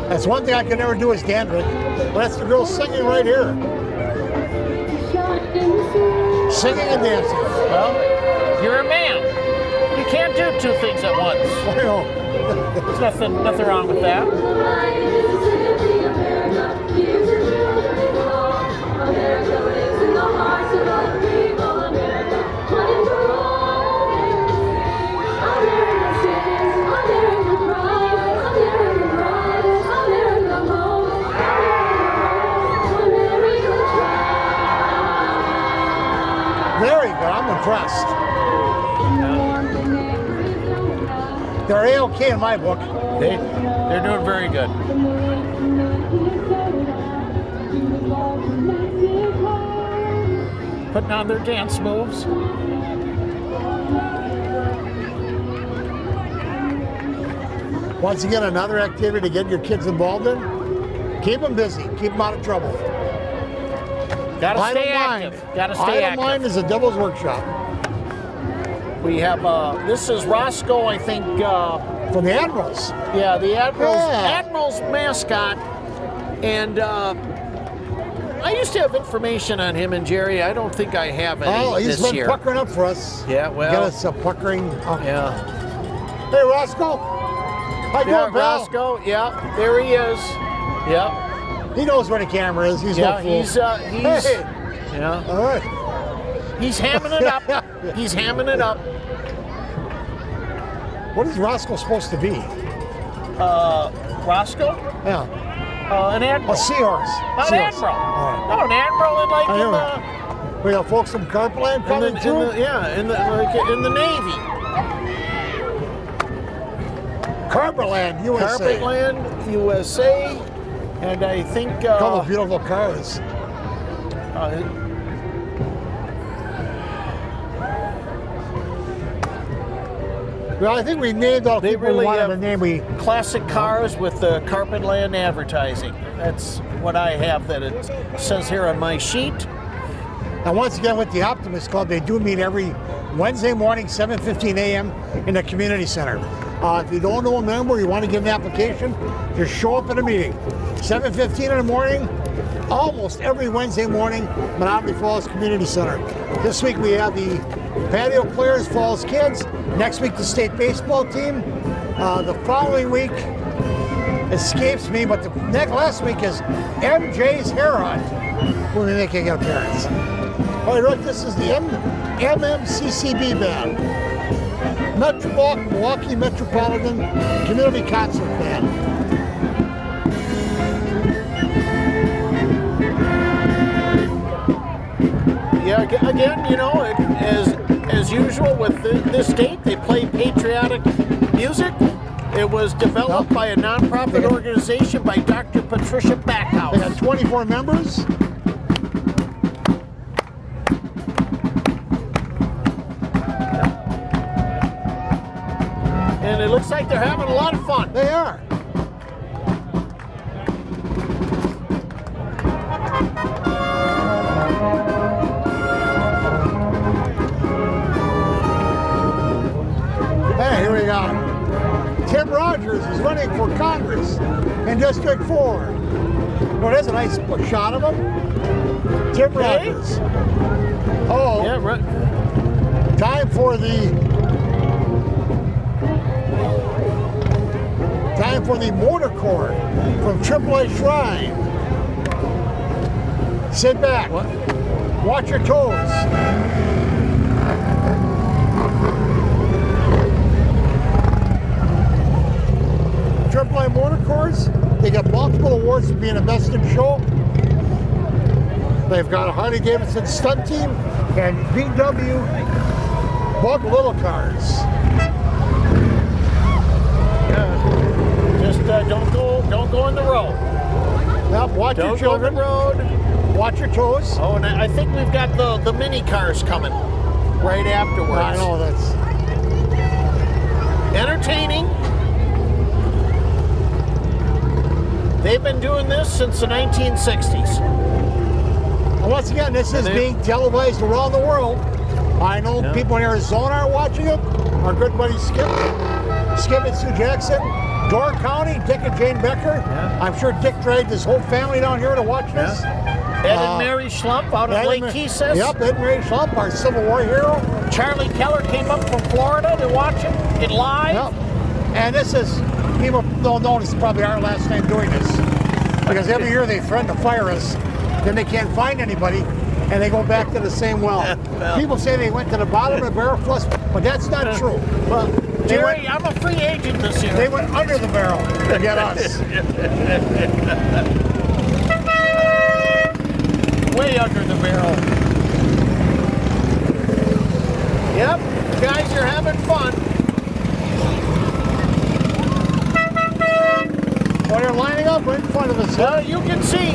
That's one thing I can never do is dance, Rick. But that's the girl singing right here. Singing and dancing. Well, you're a man. You can't do 2 things at once. Well, There's nothing wrong with that. very good. I'm impressed. They're A-OK in my book. They're doing very good. Putting on their dance moves. Once again, another activity to get your kids involved in. Keep them busy. Keep them out of trouble. Gotta Idle stay mind. active. Gotta stay Idle active. mind is a devil's workshop. We have, this is Roscoe, I think, From the Admirals. yeah, the Admiral's, Yeah. Admiral's mascot. And I used to have information on him and Jerry. I don't think I have any Oh, he's this been year. puckering up for us. Yeah, well. Got us puckering up. Yeah. Hey, Roscoe. How you Yeah, doing, pal? Roscoe. Yeah, there he is. Yeah. He knows where the camera is. He's Yeah, no fool. he's Hey. yeah. All right. He's hamming it up. He's hamming it up. What is Roscoe supposed to be? Roscoe? Yeah. An admiral. A seahorse. An Seahorse. admiral. All right. No, an admiral in like I in know. the We got folks from Carpland coming through. in the Navy. Carpetland, USA. Carpetland, USA, and I think Couple of beautiful cars. Well, I think we named all the They people really we wanted have to name. We classic cars with the Carpetland advertising. That's what I have that it says here on my sheet. And once again with the Optimist Club, they do meet every Wednesday morning, 7:15 a.m. in the community center. If you don't know a member, you want to give an application, just show up at a meeting. 7:15 in the morning, almost every Wednesday morning, Menomonee Falls Community Center. This week we have the patio players, Falls Kids. Next week the state baseball team. The following week escapes me, but the last week is MJ's Hair Hunt. We'll be making an appearance. All right, Rick, this is the MMCCB band. Milwaukee Metropolitan Community Concert Band. Yeah, again, you know, as usual with this date, they play patriotic music. It was developed by a nonprofit organization by Dr. Patricia Backhouse. They got 24 members. And it looks like they're having a lot of fun. They are. Hey, here we go. Tim Rogers is running for Congress in District 4. Well, there's a nice shot of him. Tim Rogers. Oh, Yeah, right. time for the Motor Corps from AAA Shrine. Sit back. What? Watch your toes. AAA Motor Corps, they got multiple awards for being the best in show. They've got a Harley Davidson stunt team and VW Bug Little cars. Just don't go in the road. Yep, watch your Don't go in children. the road. Watch your toes. Oh, and I think we've got the mini cars coming right afterwards. I know that's. Entertaining. They've been doing this since the 1960s. And once again, this is being televised around the world. I know people in Arizona are watching it. Our good buddy Skip and Sue Jackson. Door County, Dick and Jane Becker. Yeah. I'm sure Dick dragged his whole family down here to watch this. Ed and Mary Schlump out of Lake Kesis. Yep, Ed and Mary Schlump, our Civil War hero. Charlie Keller came up from Florida to watch it live. Yep. And this is, people don't know this is probably our last time doing this. Because every year they threaten to fire us, then they can't find anybody, and they go back to the same well. People say they went to the bottom of the barrel flush, but that's not true. Well, Jerry, I'm a free agent this year. They went under the barrel to get us. Way under the barrel. Yep, guys are having fun. Well, they're lining up right in front of us. Well, you can see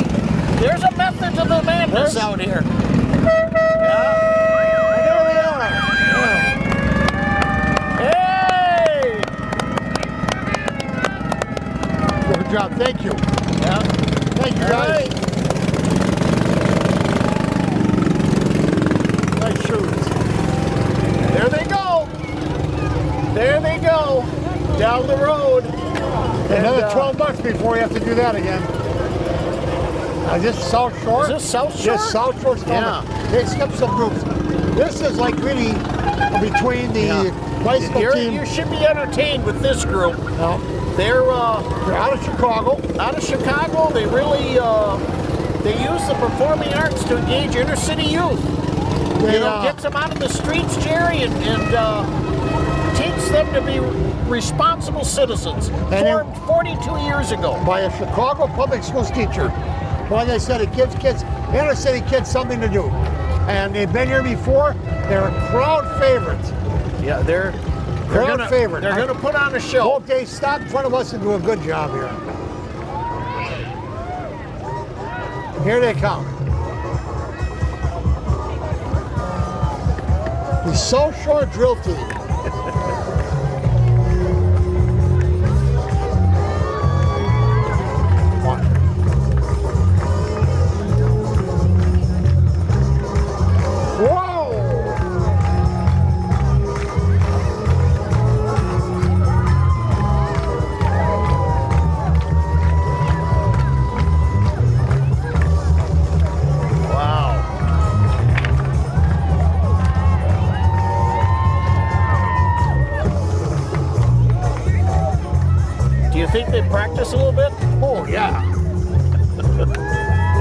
there's a method to the madness out here. Yeah. There we are. Hey! Good job. Thank you. Yeah. Thank you, All guys. right. Nice shoes. There they go. There they go. Down the road. Another $12 before you have to do that again. This is South Shore. Is this South Shore? This South Shore's coming. Yeah. They skipped some groups. This is like really between the bicycle team. You should be entertained with this group. No. They're out of Chicago. Out of Chicago. They really they use the performing arts to engage inner city youth. They, Gets them out of the streets, Jerry, and teach them to be responsible citizens. Formed 42 years ago by a Chicago public schools teacher. Like I said, it gives kids, inner city kids, something to do. And they've been here before. They're a crowd favorite. Yeah, they're favorite. They're going to put on a show. Hope they stop in front of us and do a good job here. Here they come. The South Shore Drill Team. Think they practice a little bit? Oh, yeah.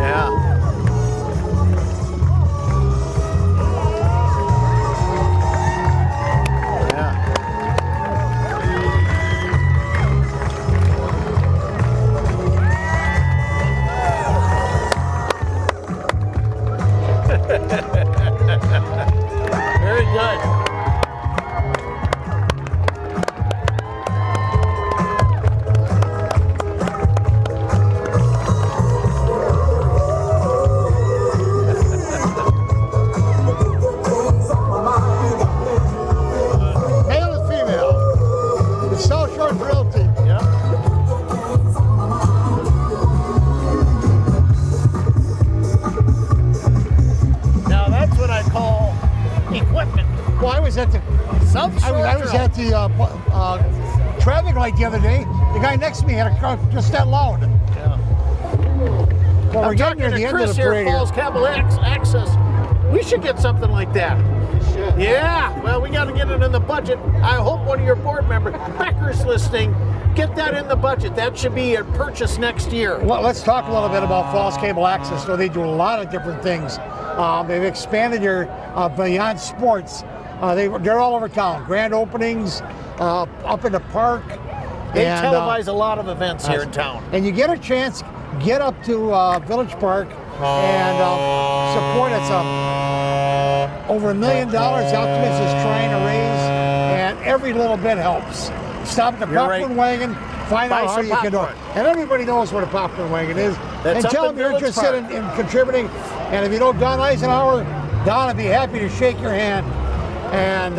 Yeah. Very good. I was at the traffic light the other day. The guy next to me had a car just that loud. Yeah. Well, we're getting near the end of the parade Falls Cable Access. We should get something like that. Yeah. Well, we got to get it in the budget. I hope one of your board members, Becker's listening. Get that in the budget. That should be a purchase next year. Well, let's talk a little bit about Falls Cable Access. So they do a lot of different things. They've expanded their beyond sports. They're all over town. Grand openings, up in the park. They televise a lot of events here in town. And you get a chance, get up to Village Park and support. It's over $1 million Optimist is trying to raise, and every little bit helps. Stop at the popcorn wagon, find out how you can do it. And everybody knows where the popcorn wagon is. And tell them you're interested in contributing. And if you know Don Eisenhower, Don would be happy to shake your hand and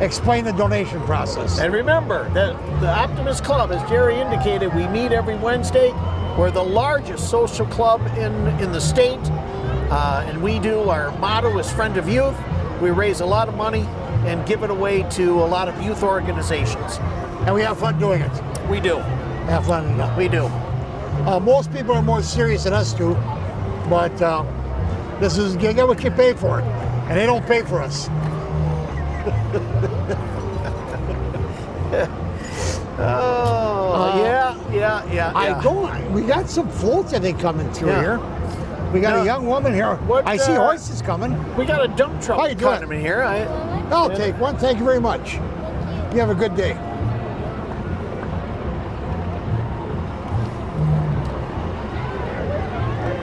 explain the donation process. And remember that the Optimist Club, as Jerry indicated, we meet every Wednesday. We're the largest social club in the state, and we do, our motto is Friend of Youth. We raise a lot of money and give it away to a lot of youth organizations. And we have fun doing it. We do. Have fun. We do. Most people are more serious than us do, but this is, you get what you pay for, and they don't pay for us. We got some floats, I think, coming through here. We got a young woman here. I see horses coming. We got a dump truck coming here. I'll take one. Thank you very much. You have a good day.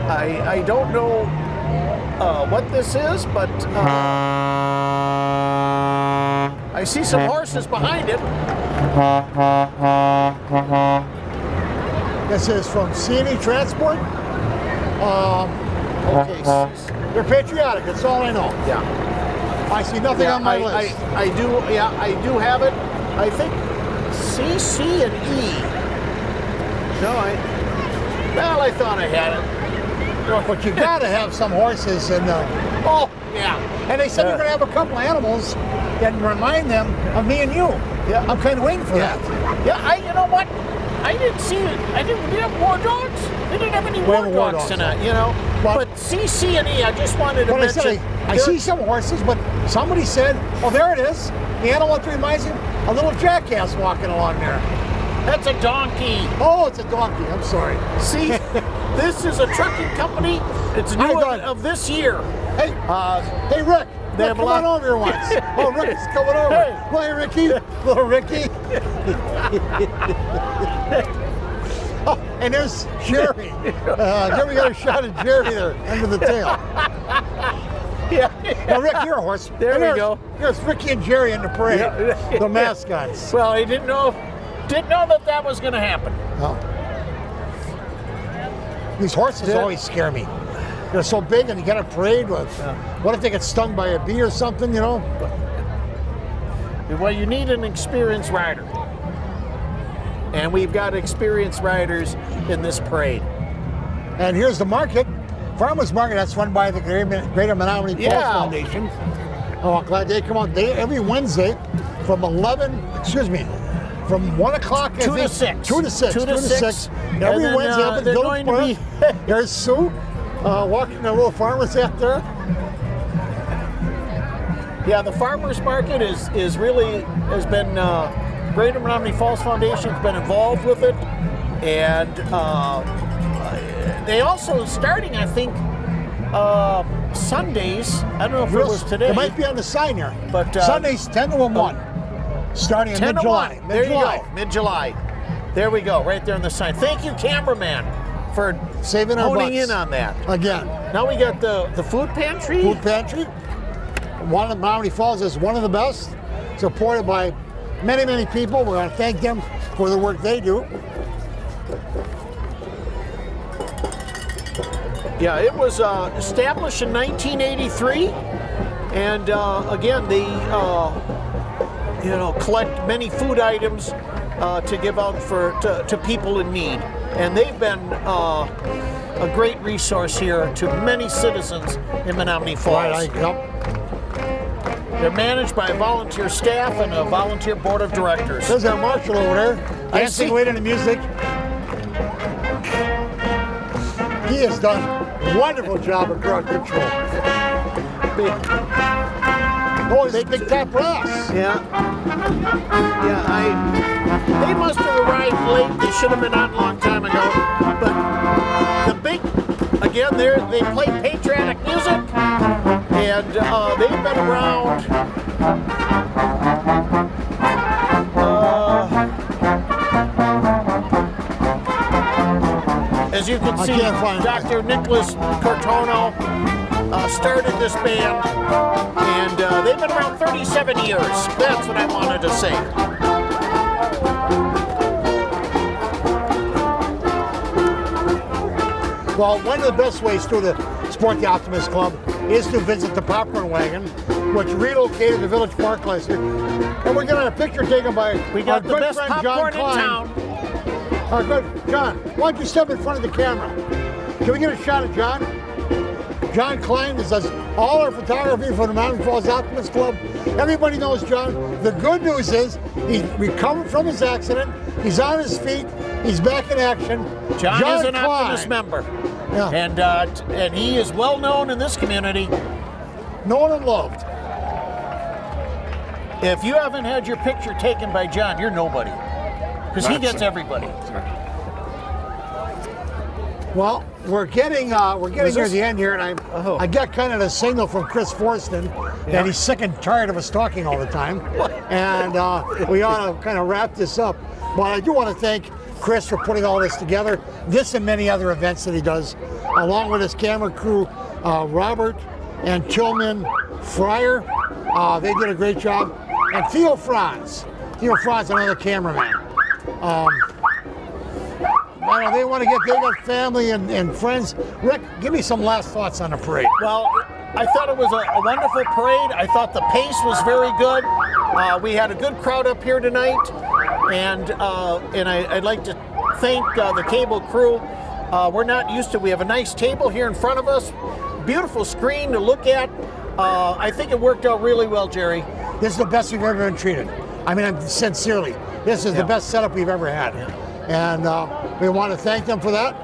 I don't know what this is, but I see some horses behind it. This is from C&E Transport. Okay, they're patriotic. That's all I know. Yeah. I see nothing on my list. I do have it. I think C, C, and E. No, I thought I had it. But you gotta have some horses and oh yeah. And they said you're gonna have a couple animals that remind them of me and you. Yeah. I'm kind of waiting for that. Yeah, you know what? I didn't see it. We have more dogs. They didn't have any We war have a war dogs dogs, tonight, you know. But- But CC&E, I just wanted to But I said, mention. I see some horses, but somebody said, oh, there it is. The animal that reminds him, a little jackass walking along there. That's a donkey. Oh, it's a donkey. I'm sorry. See, this is a trucking company. It's Hi, new Don. of this year. Hey, hey, Rick. They Rick, have a come on lot- over here once. Oh, Rick is coming over. Hey. Hey, Ricky. Little Ricky. Oh, and there's Jerry. Then we got a shot of Jerry there under the tail. Yeah. Now, Rick, you're a horse. There And we there's- go. There's Ricky and Jerry in the parade, Yeah. the mascots. Well, I didn't know that was going to happen. Oh. These horses Yeah. always scare me. They're so big, and you got a parade with. What if they get stung by a bee or something? You know. Well, you need an experienced rider. And we've got experienced riders in this parade. And here's the market, farmers market. That's run by the Greater Menomonee Falls Yeah. Foundation. Oh, I'm glad they come out. Every Wednesday from 1 o'clock. I 2 to think, 6. 2 to 6. 2 to 6. Every And then, Wednesday up at they're Village going to Park. There's Sue walking the little farmers out there. Yeah, the farmers market has been Greater Menomonee Falls Foundation has been involved with it, and they also starting, I think, Sundays. I don't know if it was today. It might be on the sign here. But, Sundays 10 to 1, starting in 10 to mid-July. 1. There you go, mid-July. There we go, right there on the sign. Thank you, cameraman, for Saving our honing butts. in on that. Again, Now we got the food pantry. food pantry. One of Menomonee Falls is one of the best, supported by many, many people. We want to thank them for the work they do. Yeah, it was established in 1983, and again, they collect many food items to give out to people in need, and they've been a great resource here to many citizens in Menomonee Falls. Yep. They're managed by a volunteer staff and a volunteer board of directors. There's our marshal over there, I dancing see. away to the music. He has done a wonderful job of crowd control. Oh, he's big top brass. Yeah. They must have arrived late. They should have been on a long time ago. But the big, again, they play patriotic music, and they've been around. As you can I see, can't find it. Dr. Nicholas Cortono started this band, and they've been around 37 years. That's what I wanted to say. Well, one of the best ways to support the Optimist Club is to visit the popcorn wagon, which relocated to Village Park last year. And we're getting a picture taken by We got our the good best friend John popcorn in Klein. town. Our good John, why don't you step in front of the camera? Can we get a shot of John? John Klein does all our photography for the Menomonee Falls Optimist Club. Everybody knows John. The good news is he recovered from his accident. He's on his feet. He's back in action. John is an Klein. Optimist member, Yeah. and he is well known in this community. Known and loved. If you haven't had your picture taken by John, you're nobody, because he gets everybody. Well, we're getting near this? the end here, and Oh. I got kind of a signal from Chris Forston that he's sick and tired of us talking all the time, and we ought to kind of wrap this up. But I do want to thank Chris for putting all this together. This and many other events that he does, along with his camera crew, Robert and Tillman Fryer. They did a great job, and Theo Franz, another cameraman. I know they got family and friends. Rick, give me some last thoughts on the parade. Well, I thought it was a wonderful parade. I thought the pace was very good. We had a good crowd up here tonight, and I'd like to thank the cable crew. We're not used to. We have a nice table here in front of us, beautiful screen to look at. I think it worked out really well, Jerry. This is the best we've ever been treated. I mean, sincerely, this is the best setup we've ever had. And we want to thank them for that.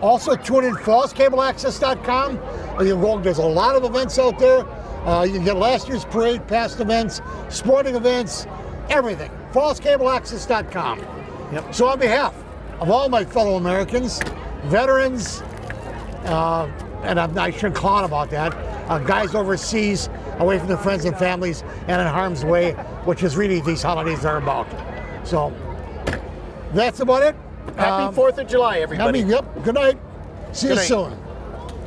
Also, tune in fallscableaccess.com. There's a lot of events out there. You can get last year's parade, past events, sporting events, everything. fallscableaccess.com. Yep. So on behalf of all my fellow Americans, veterans, and I shouldn't clown about that, guys overseas, away from their friends and families, and in harm's way, which is really these holidays are about. So that's about it. Happy 4th of July, everybody. Yep. Good night. See Good you night. soon.